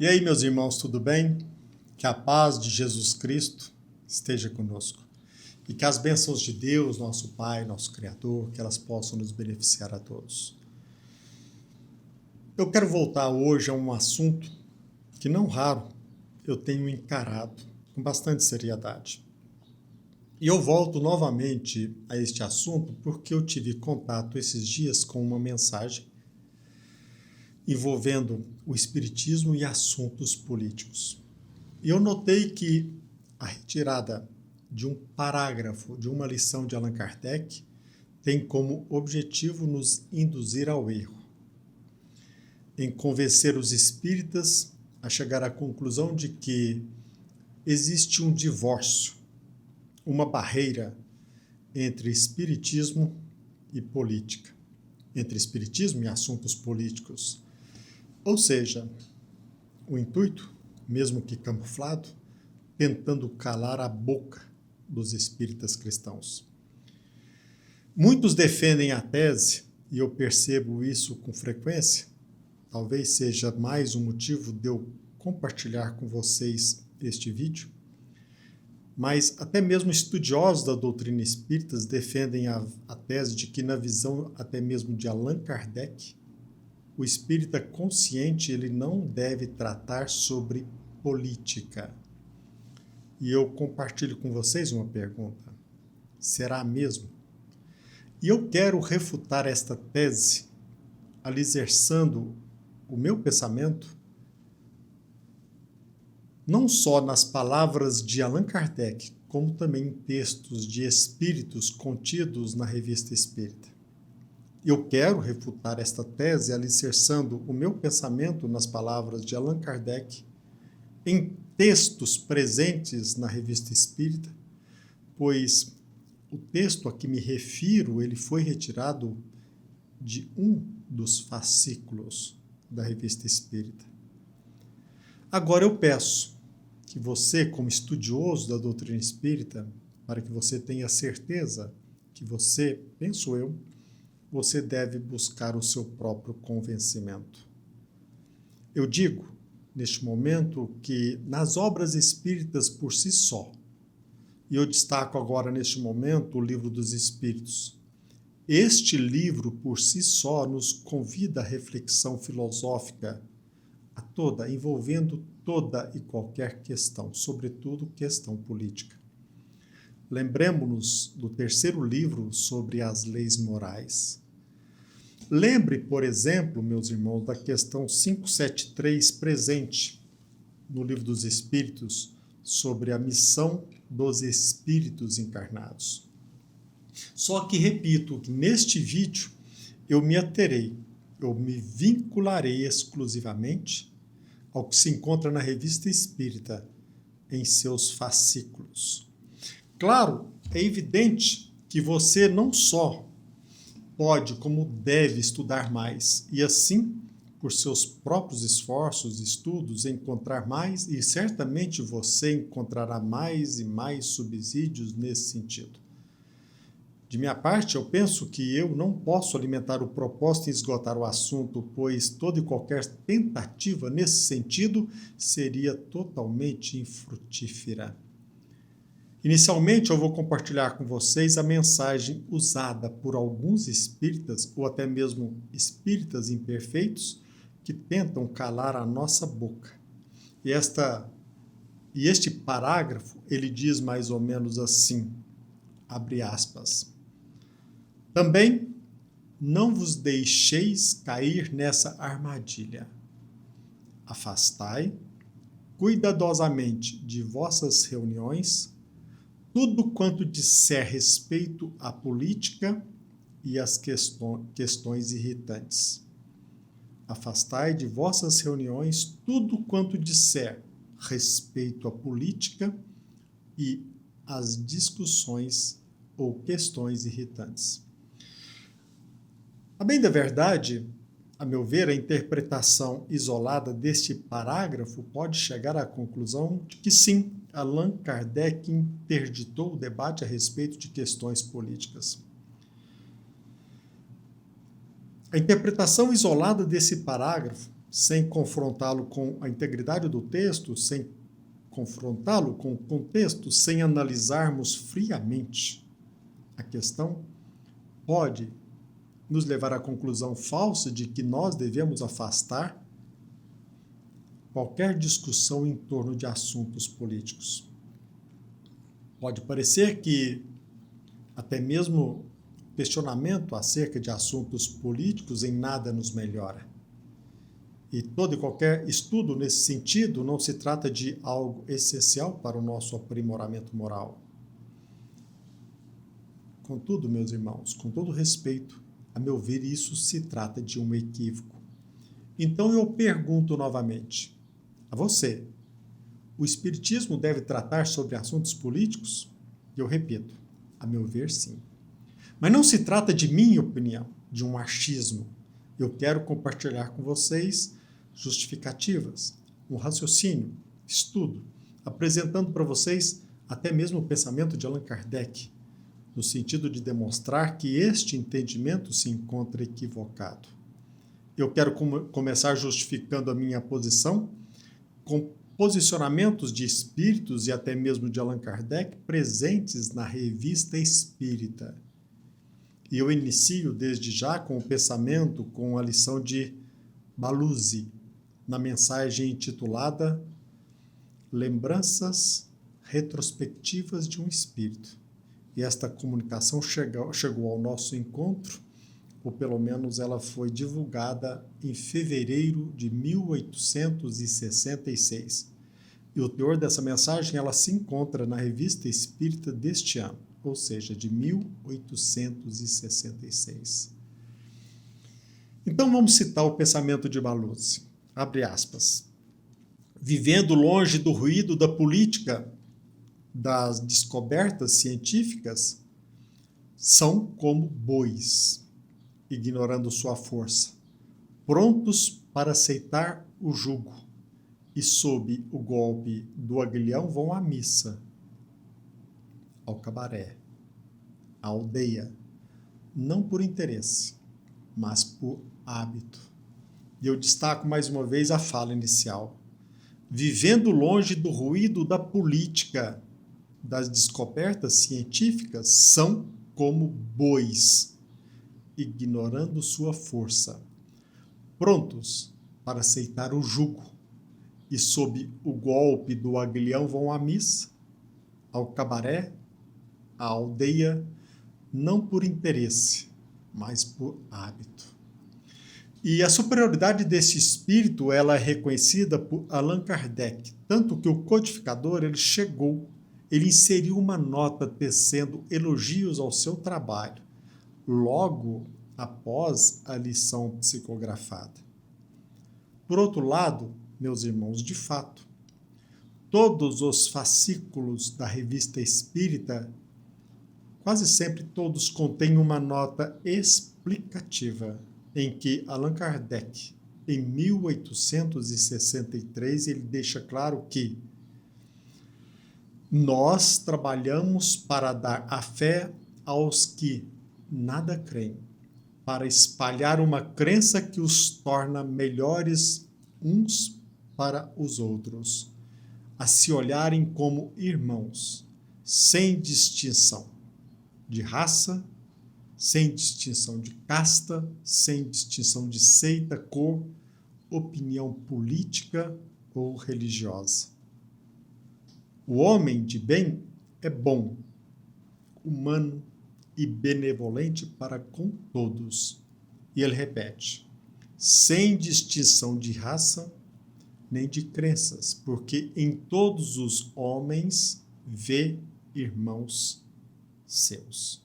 E aí, meus irmãos, tudo bem? Que a paz de Jesus Cristo esteja conosco. E que as bênçãos de Deus, nosso Pai, nosso Criador, que elas possam nos beneficiar a todos. Eu quero voltar hoje a um assunto que, não raro, eu tenho encarado com bastante seriedade. E eu volto novamente a este assunto porque eu tive contato esses dias com uma mensagem envolvendo o espiritismo e assuntos políticos. E eu notei que a retirada de um parágrafo de uma lição de Allan Kardec tem como objetivo nos induzir ao erro, em convencer os espíritas a chegar à conclusão de que existe um divórcio, uma barreira entre espiritismo e política, entre espiritismo e assuntos políticos. Ou seja, o intuito, mesmo que camuflado, tentando calar a boca dos espíritas cristãos. Muitos defendem a tese, e eu percebo isso com frequência, talvez seja mais um motivo de eu compartilhar com vocês este vídeo, mas até mesmo estudiosos da doutrina espírita defendem a tese de que, na visão até mesmo de Allan Kardec, o espírita consciente ele não deve tratar sobre política. E eu compartilho com vocês uma pergunta. Será mesmo? E eu quero refutar esta tese, alicerçando o meu pensamento, não só nas palavras de Allan Kardec, como também em textos de espíritos contidos na Revista Espírita. Eu quero refutar esta tese alicerçando o meu pensamento nas palavras de Allan Kardec, em textos presentes na Revista Espírita, pois o texto a que me refiro, ele foi retirado de um dos fascículos da Revista Espírita. Agora eu peço que você, como estudioso da doutrina espírita, para que você tenha certeza que você, penso eu, você deve buscar o seu próprio convencimento. Eu digo, neste momento, que nas obras espíritas por si só, e eu destaco agora neste momento o Livro dos Espíritos, este livro por si só nos convida à reflexão filosófica envolvendo toda e qualquer questão, sobretudo questão política. Lembremos-nos do terceiro livro sobre as leis morais. Lembre, por exemplo, meus irmãos, da questão 573 presente no Livro dos Espíritos sobre a missão dos espíritos encarnados. Só que, repito, que neste vídeo eu me vincularei exclusivamente ao que se encontra na Revista Espírita em seus fascículos. Claro, é evidente que você não só pode, como deve estudar mais, e assim, por seus próprios esforços e estudos, encontrar mais, e certamente você encontrará mais e mais subsídios nesse sentido. De minha parte, eu penso que eu não posso alimentar o propósito e esgotar o assunto, pois toda e qualquer tentativa nesse sentido seria totalmente infrutífera. Inicialmente, eu vou compartilhar com vocês a mensagem usada por alguns espíritas, ou até mesmo espíritas imperfeitos, que tentam calar a nossa boca. E este parágrafo, ele diz mais ou menos assim, abre aspas, também não vos deixeis cair nessa armadilha. Afastai cuidadosamente de vossas reuniões tudo quanto disser respeito à política e às questões irritantes. Afastai de vossas reuniões tudo quanto disser respeito à política e às discussões ou questões irritantes. A bem da verdade, a meu ver, a interpretação isolada deste parágrafo pode chegar à conclusão de que sim, Allan Kardec interditou o debate a respeito de questões políticas. A interpretação isolada desse parágrafo sem confrontá-lo com a integridade do texto, sem confrontá-lo com o contexto, sem analisarmos friamente a questão, pode nos levar à conclusão falsa de que nós devemos afastar qualquer discussão em torno de assuntos políticos. Pode parecer que até mesmo questionamento acerca de assuntos políticos em nada nos melhora. E todo e qualquer estudo nesse sentido não se trata de algo essencial para o nosso aprimoramento moral. Contudo, meus irmãos, com todo respeito, a meu ver, isso se trata de um equívoco. Então eu pergunto novamente a você: o Espiritismo deve tratar sobre assuntos políticos? Eu repito, a meu ver, sim. Mas não se trata de minha opinião, de um achismo. Eu quero compartilhar com vocês justificativas, um raciocínio, estudo, apresentando para vocês até mesmo o pensamento de Allan Kardec, no sentido de demonstrar que este entendimento se encontra equivocado. Eu quero começar justificando a minha posição com posicionamentos de espíritos e até mesmo de Allan Kardec presentes na Revista Espírita. E eu inicio desde já com o pensamento, com a lição de Baluzzi, na mensagem intitulada Lembranças Retrospectivas de um Espírito. E esta comunicação chegou ao nosso encontro, ou pelo menos ela foi divulgada em fevereiro de 1866. E o teor dessa mensagem ela se encontra na Revista Espírita deste ano, ou seja, de 1866. Então vamos citar o pensamento de Baluzzi. Abre aspas. Vivendo longe do ruído da política, das descobertas científicas, são como bois, ignorando sua força, prontos para aceitar o jugo, e sob o golpe do aguilhão vão à missa, ao cabaré, à aldeia, não por interesse, mas por hábito. E eu destaco mais uma vez a fala inicial. Vivendo longe do ruído da política, das descobertas científicas, são como bois, ignorando sua força, prontos para aceitar o jugo, e sob o golpe do aguilhão vão à missa, ao cabaré, à aldeia, não por interesse, mas por hábito. E a superioridade desse espírito ela é reconhecida por Allan Kardec, tanto que o codificador ele inseriu uma nota tecendo elogios ao seu trabalho, logo após a lição psicografada. Por outro lado, meus irmãos, de fato, todos os fascículos da Revista Espírita, quase sempre todos contêm uma nota explicativa, em que Allan Kardec, em 1863, ele deixa claro que nós trabalhamos para dar a fé aos que nada creem, para espalhar uma crença que os torna melhores uns para os outros, a se olharem como irmãos, sem distinção de raça, sem distinção de casta, sem distinção de seita, cor, opinião política ou religiosa. O homem de bem é bom, humano e benevolente para com todos. E ele repete, sem distinção de raça nem de crenças, porque em todos os homens vê irmãos seus.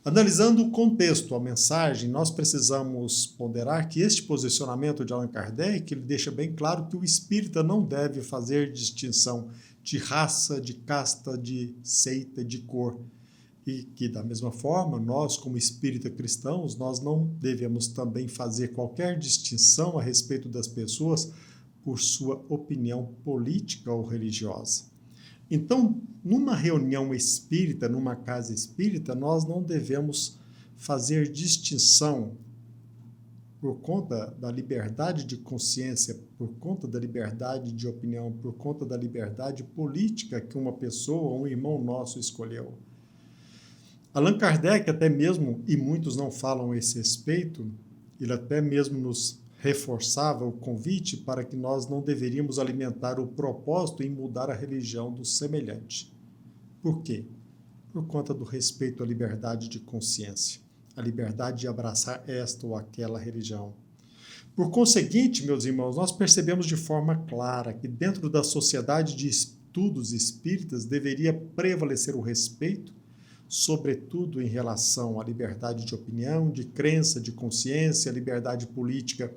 Analisando o contexto, a mensagem, nós precisamos ponderar que este posicionamento de Allan Kardec ele deixa bem claro que o espírita não deve fazer distinção de raça, de casta, de seita, de cor. E que, da mesma forma, nós, como espírita cristãos, nós não devemos também fazer qualquer distinção a respeito das pessoas por sua opinião política ou religiosa. Então, numa reunião espírita, numa casa espírita, nós não devemos fazer distinção por conta da liberdade de consciência, por conta da liberdade de opinião, por conta da liberdade política que uma pessoa, um irmão nosso escolheu. Allan Kardec até mesmo, e muitos não falam a esse respeito, ele até mesmo nos reforçava o convite para que nós não deveríamos alimentar o propósito em mudar a religião do semelhante. Por quê? Por conta do respeito à liberdade de consciência, a liberdade de abraçar esta ou aquela religião. Por conseguinte, meus irmãos, nós percebemos de forma clara que dentro da sociedade de estudos espíritas deveria prevalecer o respeito, sobretudo em relação à liberdade de opinião, de crença, de consciência, liberdade política.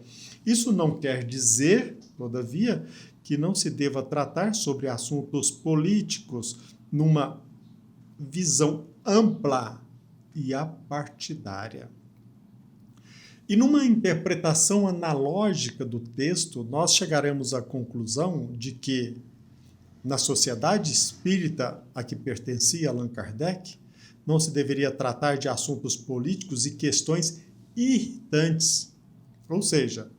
Isso não quer dizer, todavia, que não se deva tratar sobre assuntos políticos numa visão ampla e apartidária. E numa interpretação analógica do texto, nós chegaremos à conclusão de que, na sociedade espírita a que pertencia Allan Kardec, não se deveria tratar de assuntos políticos e questões irritantes. Ou seja,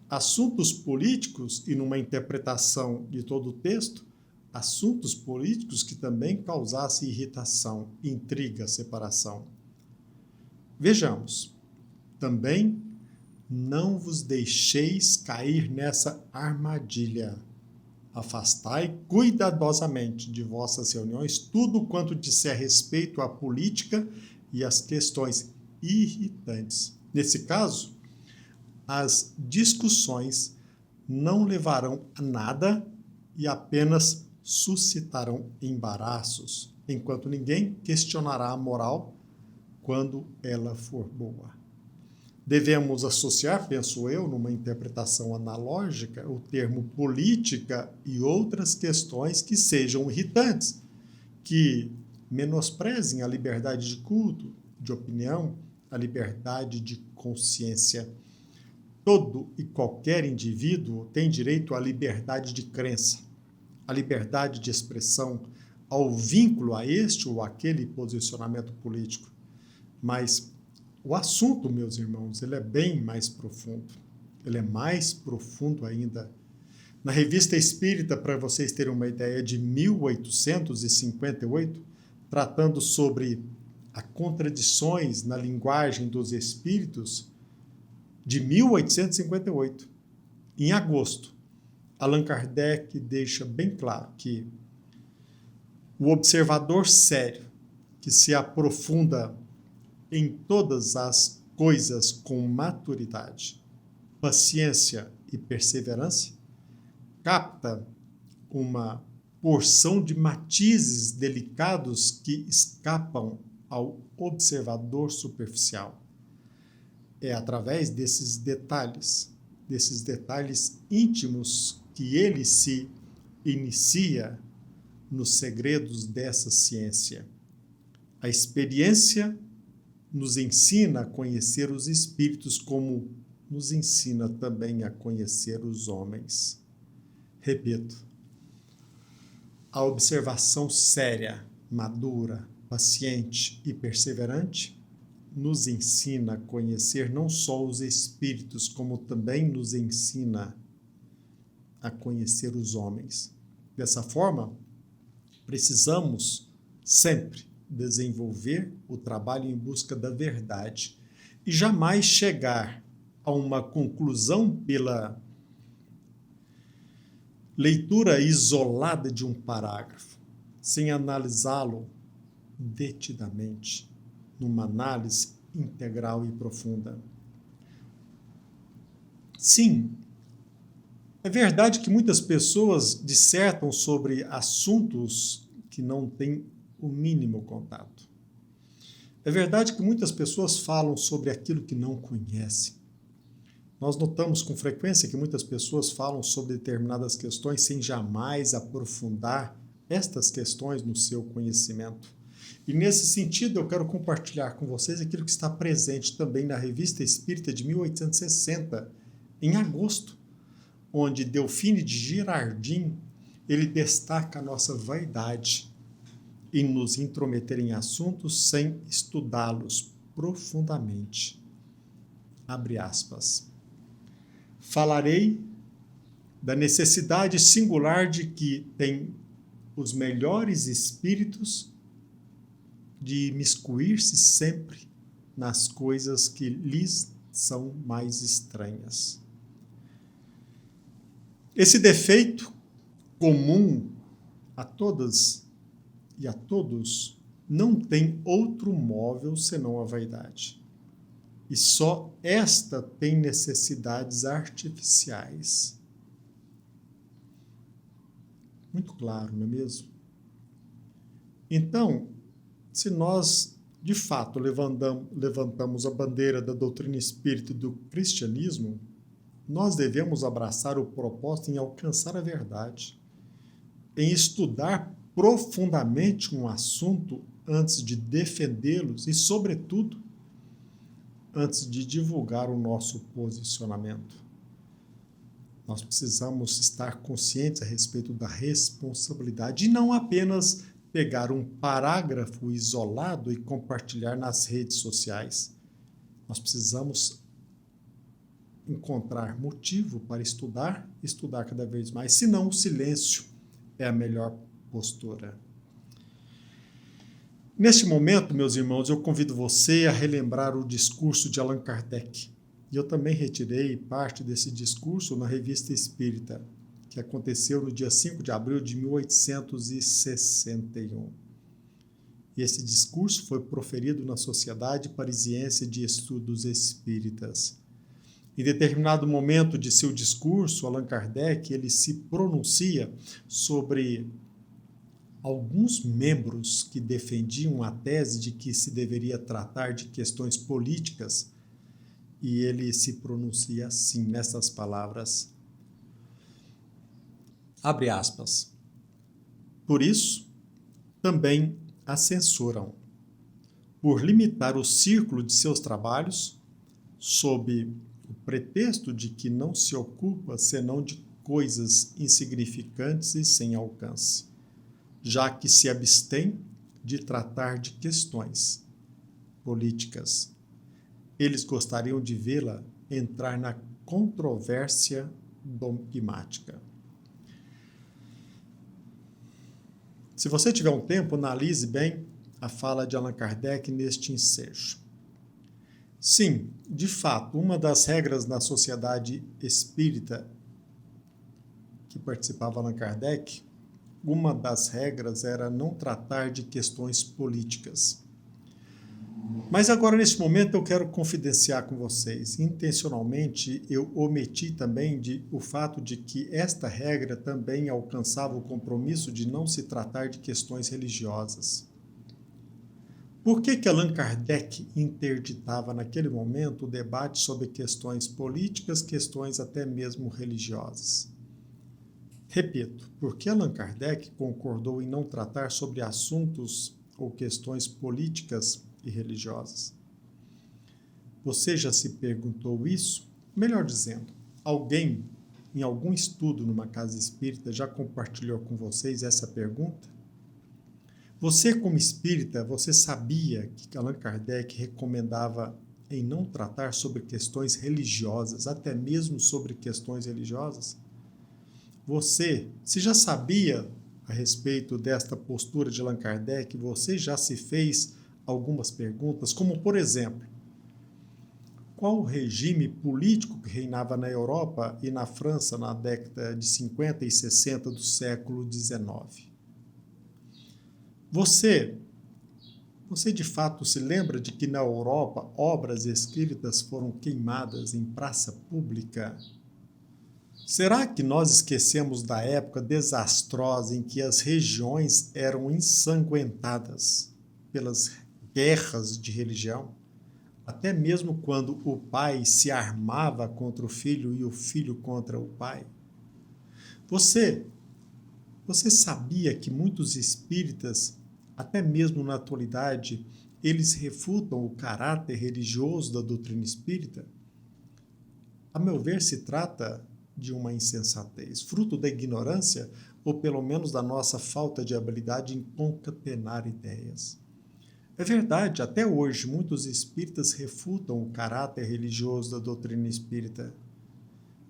assuntos políticos, e numa interpretação de todo o texto, assuntos políticos que também causassem irritação, intriga, separação. Vejamos, também não vos deixeis cair nessa armadilha. Afastai cuidadosamente de vossas reuniões tudo quanto disser respeito à política e às questões irritantes. Nesse caso, as discussões não levarão a nada e apenas suscitarão embaraços, enquanto ninguém questionará a moral quando ela for boa. Devemos associar, penso eu, numa interpretação analógica, o termo política e outras questões que sejam irritantes, que menosprezem a liberdade de culto, de opinião, a liberdade de consciência. Todo e qualquer indivíduo tem direito à liberdade de crença, à liberdade de expressão, ao vínculo a este ou aquele posicionamento político. Mas o assunto, meus irmãos, ele é bem mais profundo. Ele é mais profundo ainda. Na Revista Espírita, para vocês terem uma ideia, de 1858, tratando sobre as contradições na linguagem dos espíritos, de 1858, em agosto, Allan Kardec deixa bem claro que o observador sério, que se aprofunda em todas as coisas com maturidade, paciência e perseverança, capta uma porção de matizes delicados que escapam ao observador superficial. É através desses detalhes íntimos, que ele se inicia nos segredos dessa ciência. A experiência nos ensina a conhecer os espíritos, como nos ensina também a conhecer os homens. Repito, a observação séria, madura, paciente e perseverante nos ensina a conhecer não só os espíritos, como também nos ensina a conhecer os homens. Dessa forma, precisamos sempre desenvolver o trabalho em busca da verdade e jamais chegar a uma conclusão pela leitura isolada de um parágrafo, sem analisá-lo detidamente, numa análise integral e profunda. Sim, é verdade que muitas pessoas dissertam sobre assuntos que não têm o mínimo contato. É verdade que muitas pessoas falam sobre aquilo que não conhecem. Nós notamos com frequência que muitas pessoas falam sobre determinadas questões sem jamais aprofundar estas questões no seu conhecimento. E nesse sentido eu quero compartilhar com vocês aquilo que está presente também na Revista Espírita de 1860, em agosto, onde Delfine de Girardin, ele destaca a nossa vaidade em nos intrometer em assuntos sem estudá-los profundamente. Abre aspas. Falarei da necessidade singular de que tem os melhores espíritos de imiscuir-se sempre nas coisas que lhes são mais estranhas. Esse defeito comum a todas e a todos não tem outro móvel senão a vaidade. E só esta tem necessidades artificiais. Muito claro, não é mesmo? Então, se nós, de fato, levantamos a bandeira da doutrina espírita e do cristianismo, nós devemos abraçar o propósito em alcançar a verdade, em estudar profundamente um assunto antes de defendê-los e, sobretudo, antes de divulgar o nosso posicionamento. Nós precisamos estar conscientes a respeito da responsabilidade e não apenas pegar um parágrafo isolado e compartilhar nas redes sociais. Nós precisamos encontrar motivo para estudar cada vez mais, senão o silêncio é a melhor postura. Neste momento, meus irmãos, eu convido você a relembrar o discurso de Allan Kardec. E eu também retirei parte desse discurso na Revista Espírita, que aconteceu no dia 5 de abril de 1861. E esse discurso foi proferido na Sociedade Parisiense de Estudos Espíritas. Em determinado momento de seu discurso, Allan Kardec ele se pronuncia sobre alguns membros que defendiam a tese de que se deveria tratar de questões políticas, e ele se pronuncia assim, nessas palavras. Abre aspas. Por isso, também a censuram, por limitar o círculo de seus trabalhos, sob o pretexto de que não se ocupa senão de coisas insignificantes e sem alcance, já que se abstém de tratar de questões políticas. Eles gostariam de vê-la entrar na controvérsia dogmática. Se você tiver um tempo, analise bem a fala de Allan Kardec neste ensejo. Sim, de fato, uma das regras na sociedade espírita que participava Allan Kardec, uma das regras era não tratar de questões políticas. Mas agora, neste momento, eu quero confidenciar com vocês. Intencionalmente, eu omiti também o fato de que esta regra também alcançava o compromisso de não se tratar de questões religiosas. Por que Allan Kardec interditava naquele momento o debate sobre questões políticas, questões até mesmo religiosas? Repito, porque Allan Kardec concordou em não tratar sobre assuntos ou questões políticas e religiosas. Você já se perguntou isso? Melhor dizendo, alguém em algum estudo numa casa espírita já compartilhou com vocês essa pergunta? Você, como espírita, você sabia que Allan Kardec recomendava em não tratar sobre questões religiosas, até mesmo sobre questões religiosas? Você, se já sabia a respeito desta postura de Allan Kardec, você já se fez algumas perguntas, como, por exemplo, qual o regime político que reinava na Europa e na França na década de 50 e 60 do século XIX? Você de fato se lembra de que na Europa obras escritas foram queimadas em praça pública? Será que nós esquecemos da época desastrosa em que as regiões eram ensanguentadas pelas guerras de religião? Até mesmo quando o pai se armava contra o filho e o filho contra o pai? Você sabia que muitos espíritas, até mesmo na atualidade, eles refutam o caráter religioso da doutrina espírita? A meu ver, se trata de uma insensatez, fruto da ignorância ou pelo menos da nossa falta de habilidade em concatenar ideias. É verdade, até hoje muitos espíritas refutam o caráter religioso da doutrina espírita.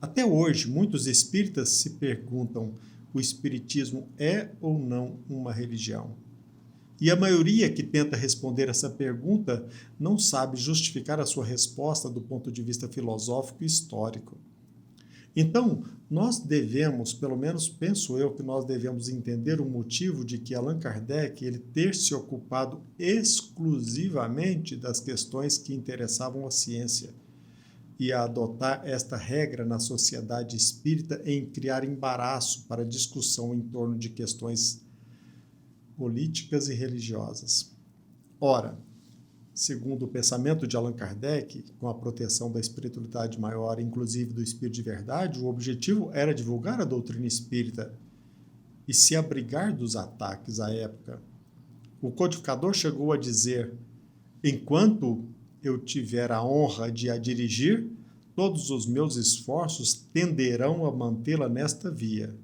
Até hoje, muitos espíritas se perguntam: o espiritismo é ou não uma religião? E a maioria que tenta responder essa pergunta não sabe justificar a sua resposta do ponto de vista filosófico e histórico. Então, nós devemos, pelo menos penso eu, que nós devemos entender o motivo de que Allan Kardec ele ter se ocupado exclusivamente das questões que interessavam a ciência e a adotar esta regra na sociedade espírita em criar embaraço para discussão em torno de questões políticas e religiosas. Ora, segundo o pensamento de Allan Kardec, com a proteção da espiritualidade maior, inclusive do espírito de verdade, o objetivo era divulgar a doutrina espírita e se abrigar dos ataques à época. O codificador chegou a dizer: enquanto eu tiver a honra de a dirigir, todos os meus esforços tenderão a mantê-la nesta via.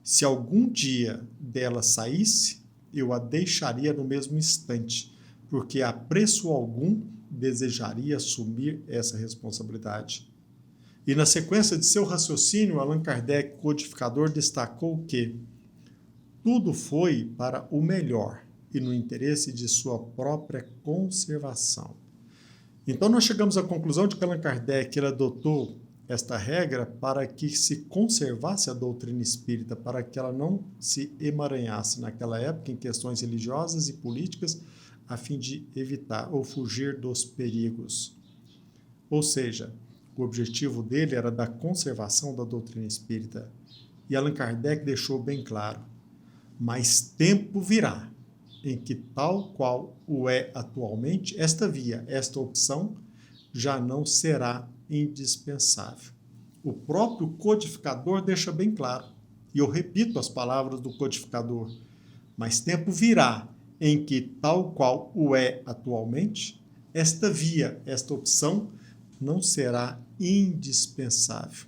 Se algum dia dela saísse, eu a deixaria no mesmo instante, porque a preço algum desejaria assumir essa responsabilidade. E na sequência de seu raciocínio, Allan Kardec, codificador, destacou que tudo foi para o melhor e no interesse de sua própria conservação. Então nós chegamos à conclusão de que Allan Kardec ele adotou esta regra para que se conservasse a doutrina espírita, para que ela não se emaranhasse naquela época em questões religiosas e políticas, a fim de evitar ou fugir dos perigos. Ou seja, o objetivo dele era da conservação da doutrina espírita. E Allan Kardec deixou bem claro: mas tempo virá em que, tal qual o é atualmente, esta via, esta opção, já não será indispensável. O próprio codificador deixa bem claro, e eu repito as palavras do codificador: mas tempo virá em que, tal qual o é atualmente, esta via, esta opção, não será indispensável.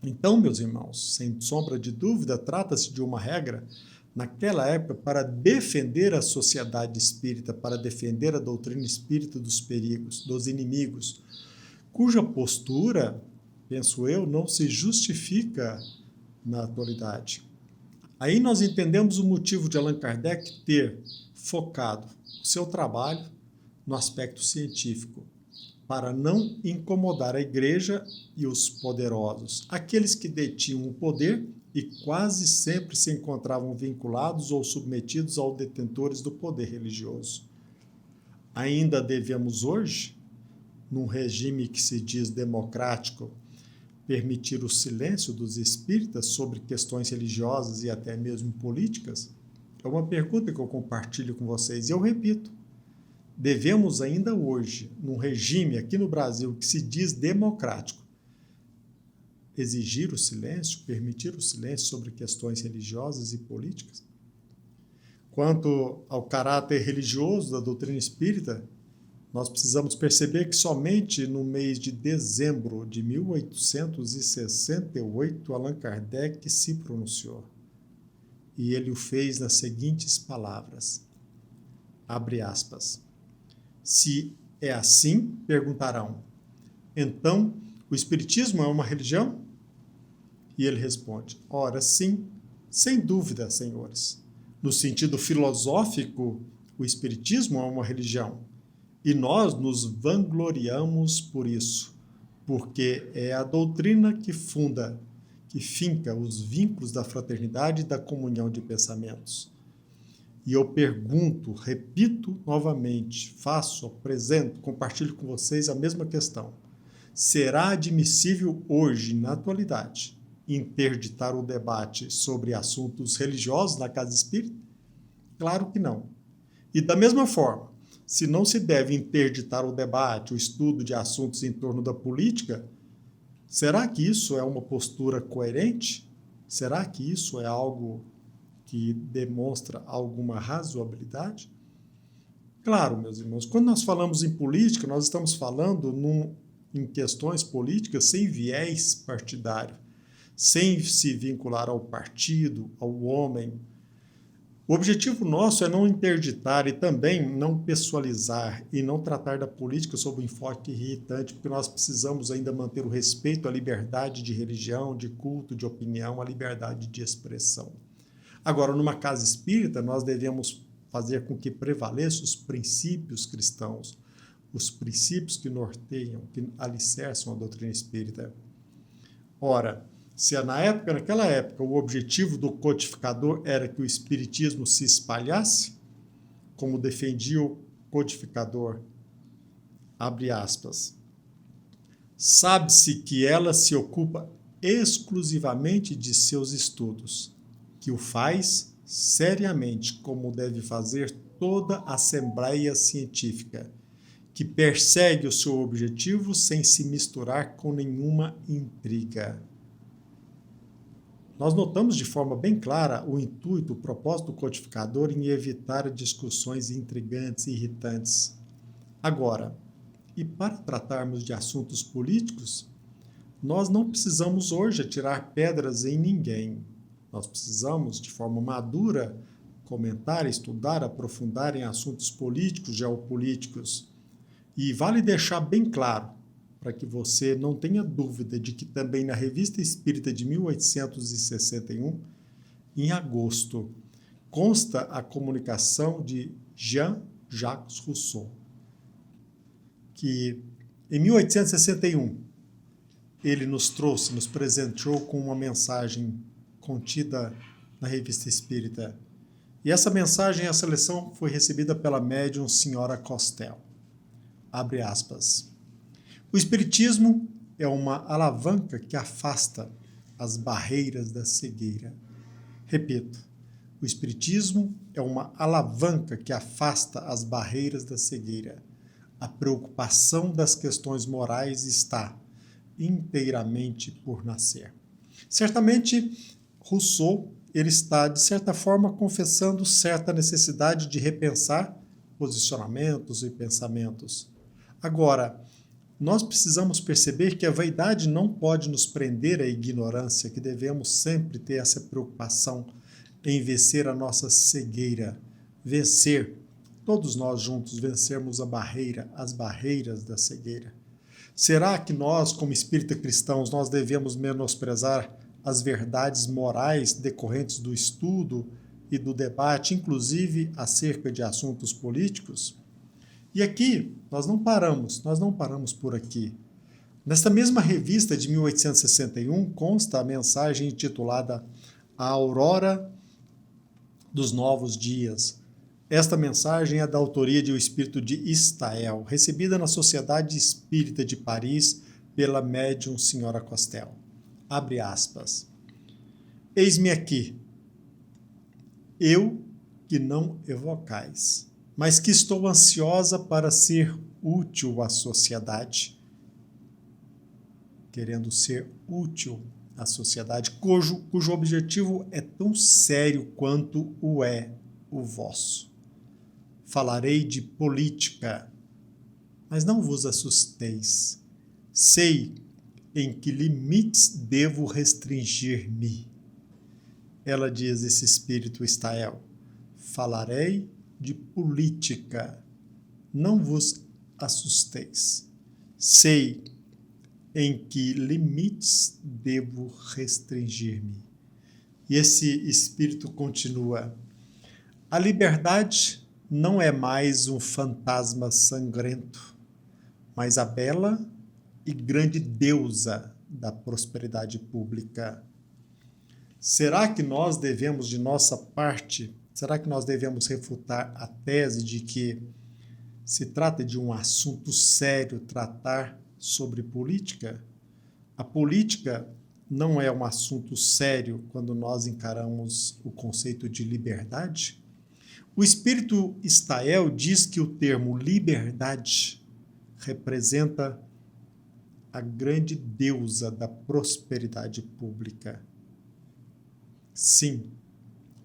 Então, meus irmãos, sem sombra de dúvida, trata-se de uma regra, naquela época, para defender a sociedade espírita, para defender a doutrina espírita dos perigos, dos inimigos, cuja postura, penso eu, não se justifica na atualidade. Aí nós entendemos o motivo de Allan Kardec ter focado o seu trabalho no aspecto científico, para não incomodar a igreja e os poderosos, aqueles que detinham o poder e quase sempre se encontravam vinculados ou submetidos aos detentores do poder religioso. Ainda devemos hoje, num regime que se diz democrático, permitir o silêncio dos espíritas sobre questões religiosas e até mesmo políticas? É uma pergunta que eu compartilho com vocês e eu repito. Devemos ainda hoje, num regime aqui no Brasil que se diz democrático, exigir o silêncio, permitir o silêncio sobre questões religiosas e políticas? Quanto ao caráter religioso da doutrina espírita, nós precisamos perceber que somente no mês de dezembro de 1868, Allan Kardec se pronunciou. E ele o fez nas seguintes palavras, abre aspas: se é assim, perguntarão, então o Espiritismo é uma religião? E ele responde, ora sim, sem dúvida, senhores. No sentido filosófico, o Espiritismo é uma religião. E nós nos vangloriamos por isso, porque é a doutrina que funda, que finca os vínculos da fraternidade e da comunhão de pensamentos. E eu pergunto, repito novamente, faço, apresento, compartilho com vocês a mesma questão. Será admissível hoje, na atualidade, interditar o debate sobre assuntos religiosos na casa espírita? Claro que não. E da mesma forma, se não se deve interditar o debate, o estudo de assuntos em torno da política, será que isso é uma postura coerente? Será que isso é algo que demonstra alguma razoabilidade? Claro, meus irmãos, quando nós falamos em política, nós estamos falando em questões políticas sem viés partidário, sem se vincular ao partido, ao homem, O objetivo nosso é não interditar e também não pessoalizar e não tratar da política sob um enfoque irritante, porque nós precisamos ainda manter o respeito à liberdade de religião, de culto, de opinião, à liberdade de expressão. Agora, numa casa espírita, nós devemos fazer com que prevaleçam os princípios cristãos, os princípios que norteiam, que alicerçam a doutrina espírita. Ora, se naquela época, o objetivo do codificador era que o espiritismo se espalhasse, como defendia o codificador, abre aspas, sabe-se que ela se ocupa exclusivamente de seus estudos, que o faz seriamente, como deve fazer toda assembleia científica, que persegue o seu objetivo sem se misturar com nenhuma intriga. Nós notamos de forma bem clara o intuito, o propósito do codificador em evitar discussões intrigantes e irritantes. Agora, e para tratarmos de assuntos políticos, nós não precisamos hoje atirar pedras em ninguém. Nós precisamos, de forma madura, comentar, estudar, aprofundar em assuntos políticos, geopolíticos. E vale deixar bem claro, para que você não tenha dúvida de que também na Revista Espírita de 1861, em agosto, consta a comunicação de Jean-Jacques Rousseau, que em 1861 ele nos presenteou com uma mensagem contida na Revista Espírita. E essa mensagem, essa lição foi recebida pela médium Senhora Costel. Abre aspas. O Espiritismo é uma alavanca que afasta as barreiras da cegueira. Repito, o Espiritismo é uma alavanca que afasta as barreiras da cegueira. A preocupação das questões morais está inteiramente por nascer. Certamente, Rousseau ele está, de certa forma, confessando certa necessidade de repensar posicionamentos e pensamentos. Agora, nós precisamos perceber que a vaidade não pode nos prender à ignorância, que devemos sempre ter essa preocupação em vencer a nossa cegueira, vencer, todos nós juntos, vencermos as barreiras da cegueira. Será que nós, como espírita cristãos, nós devemos menosprezar as verdades morais decorrentes do estudo e do debate, inclusive acerca de assuntos políticos? E aqui, nós não paramos por aqui. Nesta mesma revista de 1861, consta a mensagem intitulada A Aurora dos Novos Dias. Esta mensagem é da autoria de O Espírito de Staël, recebida na Sociedade Espírita de Paris pela médium Senhora Costel. Abre aspas. Eis-me aqui, eu que não evocais, mas que estou ansiosa para ser útil à sociedade, querendo ser útil à sociedade, cujo objetivo é tão sério quanto o é o vosso. Falarei de política, mas não vos assusteis. Sei em que limites devo restringir-me. Ela diz, esse espírito Staël, falarei de política, não vos assusteis. Sei em que limites devo restringir-me. E esse espírito continua, a liberdade não é mais um fantasma sangrento, mas a bela e grande deusa da prosperidade pública. Será que nós devemos, de nossa parte, refutar a tese de que se trata de um assunto sério tratar sobre política? A política não é um assunto sério quando nós encaramos o conceito de liberdade? O espírito Staël diz que o termo liberdade representa a grande deusa da prosperidade pública. Sim,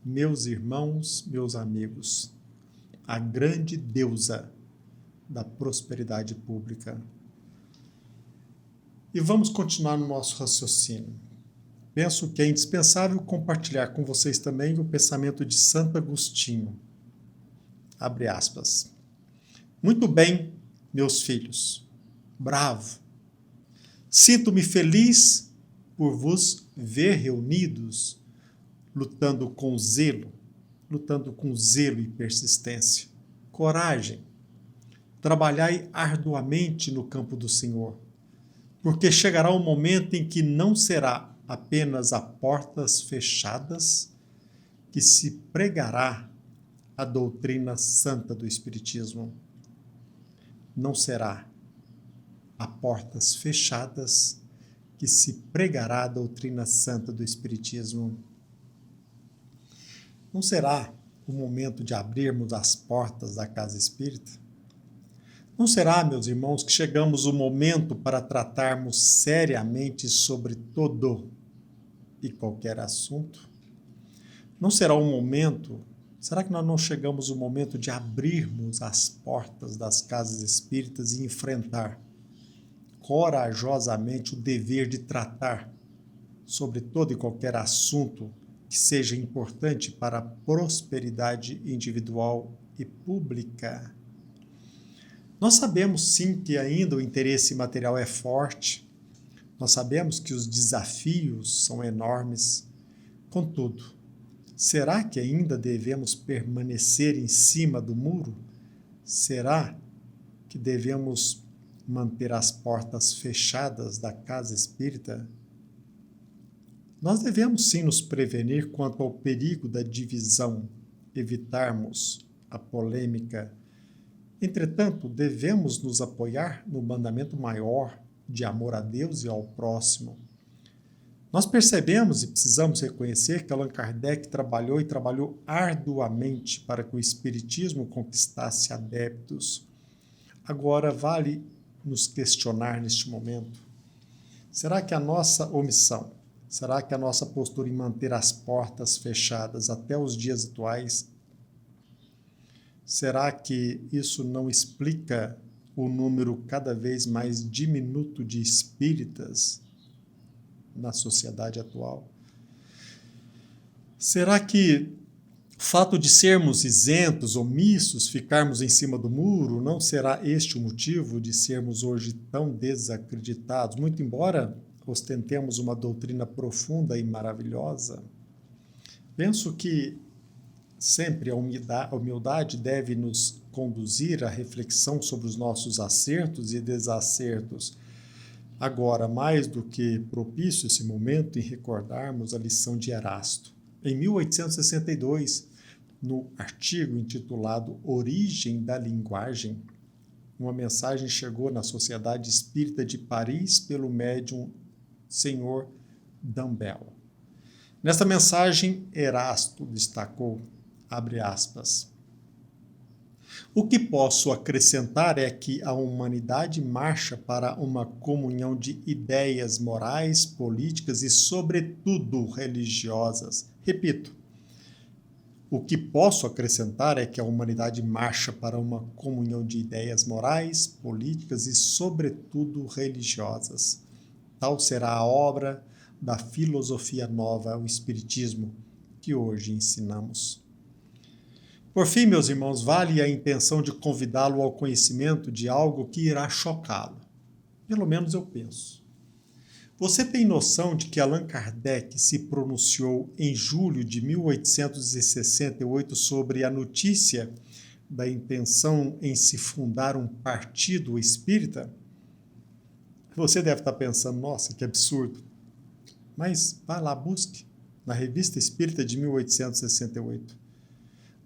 meus irmãos, meus amigos, a grande deusa da prosperidade pública. E vamos continuar no nosso raciocínio. penso que é indispensável compartilhar com vocês também o pensamento de Santo Agostinho. Abre aspas. Muito bem, meus filhos. Bravo. Sinto-me feliz por vos ver reunidos, lutando com zelo e persistência. Coragem. Trabalhai arduamente no campo do Senhor, porque chegará um momento em que não será apenas a portas fechadas que se pregará a doutrina santa do Espiritismo. Não será a portas fechadas que se pregará a doutrina santa do Espiritismo. Não será o momento de abrirmos as portas da casa espírita? Não será, meus irmãos, que chegamos o momento para tratarmos seriamente sobre todo e qualquer assunto? Não será o momento, será que nós não chegamos o momento de abrirmos as portas das casas espíritas e enfrentar corajosamente o dever de tratar sobre todo e qualquer assunto que seja importante para a prosperidade individual e pública? Nós sabemos sim que ainda o interesse material é forte, nós sabemos que os desafios são enormes. Contudo, será que ainda devemos permanecer em cima do muro? Será que devemos manter as portas fechadas da casa espírita? Nós devemos sim nos prevenir quanto ao perigo da divisão, evitarmos a polêmica. Entretanto, devemos nos apoiar no mandamento maior de amor a Deus e ao próximo. Nós percebemos e precisamos reconhecer que Allan Kardec trabalhou arduamente para que o Espiritismo conquistasse adeptos. Agora, vale nos questionar neste momento: será que a nossa omissão, será que a nossa postura em manter as portas fechadas até os dias atuais, será que isso não explica o número cada vez mais diminuto de espíritas na sociedade atual? Será que o fato de sermos isentos, omissos, ficarmos em cima do muro, não será este o motivo de sermos hoje tão desacreditados, muito embora ostentemos uma doutrina profunda e maravilhosa? Penso que sempre a humildade deve nos conduzir à reflexão sobre os nossos acertos e desacertos. Agora, mais do que propício esse momento em recordarmos a lição de Erasto. Em 1862, no artigo intitulado Origem da Linguagem, uma mensagem chegou na Sociedade Espírita de Paris pelo médium Sr. Dumbell. Nesta mensagem, Erasto destacou, abre aspas, o que posso acrescentar é que a humanidade marcha para uma comunhão de ideias morais, políticas e, sobretudo, religiosas. Repito, o que posso acrescentar é que a humanidade marcha para uma comunhão de ideias morais, políticas e, sobretudo, religiosas. Tal será a obra da filosofia nova, o Espiritismo, que hoje ensinamos. Por fim, meus irmãos, vale a intenção de convidá-lo ao conhecimento de algo que irá chocá-lo. Pelo menos eu penso. Você tem noção de que Allan Kardec se pronunciou em julho de 1868 sobre a notícia da intenção em se fundar um partido espírita? Você deve estar pensando, nossa, que absurdo. Mas vá lá, busque na Revista Espírita de 1868.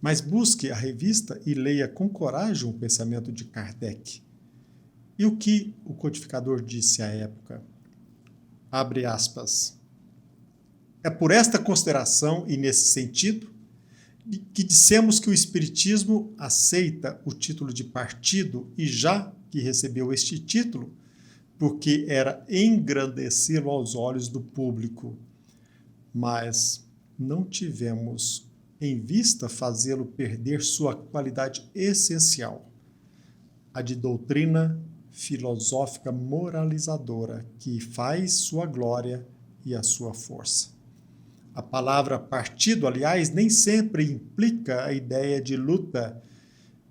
Mas busque a revista e leia com coragem o pensamento de Kardec. E o que o codificador disse à época? Abre aspas. É por esta consideração e nesse sentido que dissemos que o Espiritismo aceita o título de partido e já que recebeu este título, porque era engrandecê-lo aos olhos do público. Mas não tivemos em vista fazê-lo perder sua qualidade essencial, a de doutrina filosófica moralizadora, que faz sua glória e a sua força. A palavra partido, aliás, nem sempre implica a ideia de luta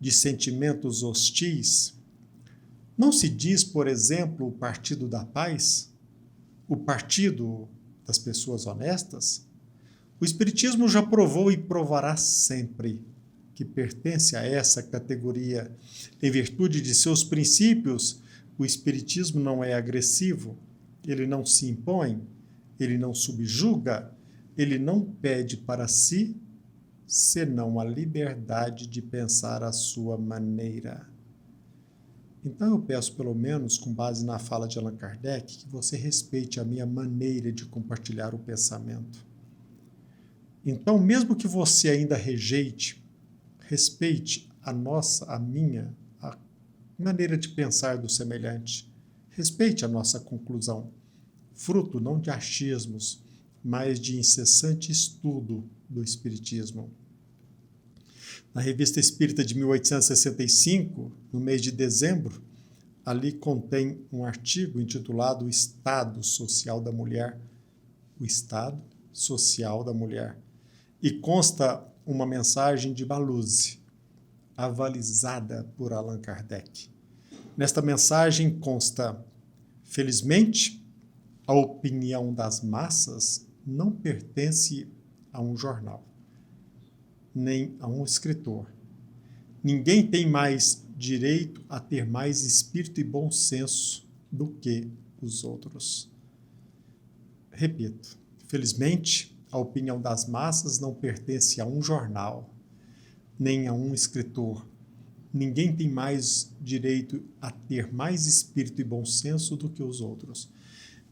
de sentimentos hostis. Não se diz, por exemplo, o partido da paz, o partido das pessoas honestas? O Espiritismo já provou e provará sempre que pertence a essa categoria. Em virtude de seus princípios, o Espiritismo não é agressivo, ele não se impõe, ele não subjuga, ele não pede para si, senão a liberdade de pensar à sua maneira. Então eu peço, pelo menos, com base na fala de Allan Kardec, que você respeite a minha maneira de compartilhar o pensamento. Então, mesmo que você ainda rejeite, respeite a minha maneira de pensar do semelhante. Respeite a nossa conclusão, fruto não de achismos, mas de incessante estudo do Espiritismo. Na Revista Espírita de 1865, no mês de dezembro, ali contém um artigo intitulado O Estado Social da Mulher. O Estado Social da Mulher. E consta uma mensagem de Baluse, avalizada por Allan Kardec. Nesta mensagem consta: felizmente, a opinião das massas não pertence a um jornal, nem a um escritor. Ninguém tem mais direito a ter mais espírito e bom senso do que os outros. Repito, felizmente, a opinião das massas não pertence a um jornal, nem a um escritor. Ninguém tem mais direito a ter mais espírito e bom senso do que os outros.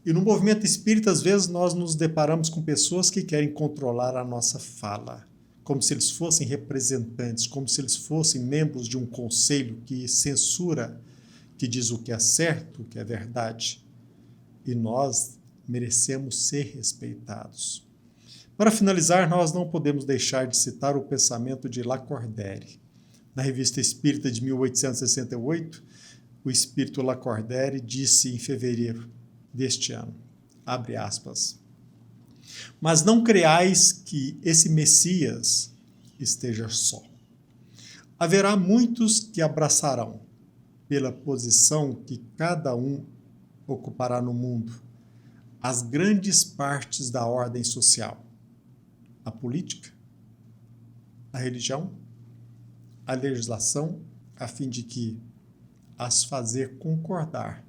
E no movimento espírita, às vezes, nós nos deparamos com pessoas que querem controlar a nossa fala, como se eles fossem representantes, como se eles fossem membros de um conselho que censura, que diz o que é certo, o que é verdade. E nós merecemos ser respeitados. Para finalizar, nós não podemos deixar de citar o pensamento de Lacordaire. Na Revista Espírita de 1868, o espírito Lacordaire disse em fevereiro deste ano, abre aspas, mas não creais que esse Messias esteja só. Haverá muitos que abraçarão, pela posição que cada um ocupará no mundo, as grandes partes da ordem social, a política, a religião, a legislação, a fim de que as fazer concordar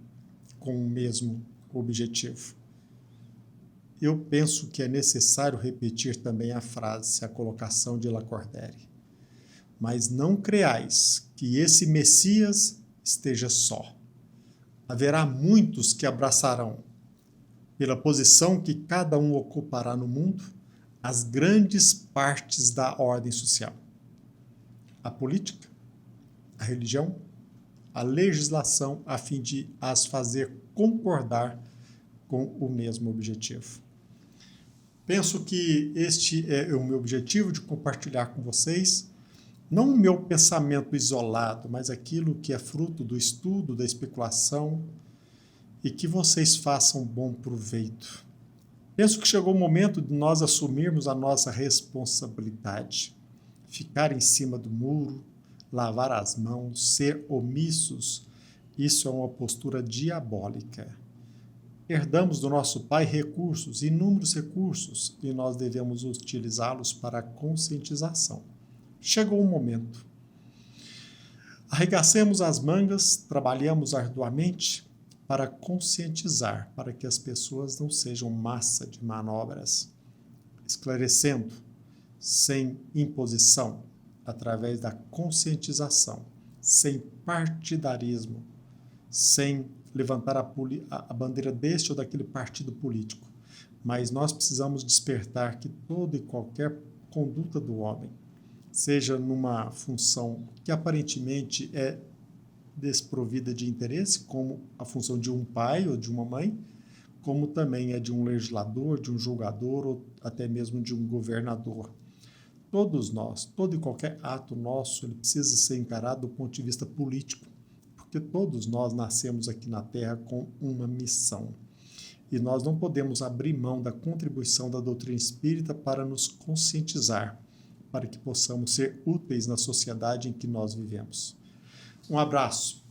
com o mesmo objetivo. Eu penso que é necessário repetir também a frase, a colocação de Lacordaire. Mas não creais que esse Messias esteja só. Haverá muitos que abraçarão, pela posição que cada um ocupará no mundo, as grandes partes da ordem social. A política, a religião, a legislação, a fim de as fazer concordar com o mesmo objetivo. Penso que este é o meu objetivo de compartilhar com vocês, não o meu pensamento isolado, mas aquilo que é fruto do estudo, da especulação, e que vocês façam bom proveito. Penso que chegou o momento de nós assumirmos a nossa responsabilidade. Ficar em cima do muro, lavar as mãos, ser omissos, isso é uma postura diabólica. Herdamos do nosso Pai recursos, inúmeros recursos, e nós devemos utilizá-los para a conscientização. Chegou o momento. Arregacemos as mangas, trabalhemos arduamente para conscientizar, para que as pessoas não sejam massa de manobras, esclarecendo, sem imposição, através da conscientização, sem partidarismo, sem levantar a bandeira deste ou daquele partido político. Mas nós precisamos despertar que toda e qualquer conduta do homem, seja numa função que aparentemente é desprovida de interesse, como a função de um pai ou de uma mãe, como também é de um legislador, de um julgador ou até mesmo de um governador. Todos nós, todo e qualquer ato nosso, ele precisa ser encarado do ponto de vista político, porque todos nós nascemos aqui na Terra com uma missão. E nós não podemos abrir mão da contribuição da doutrina espírita para nos conscientizar, para que possamos ser úteis na sociedade em que nós vivemos. Um abraço,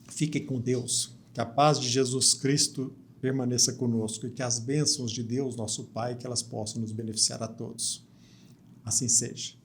fiquem com Deus, que a paz de Jesus Cristo permaneça conosco e que as bênçãos de Deus, nosso Pai, que elas possam nos beneficiar a todos. Assim seja.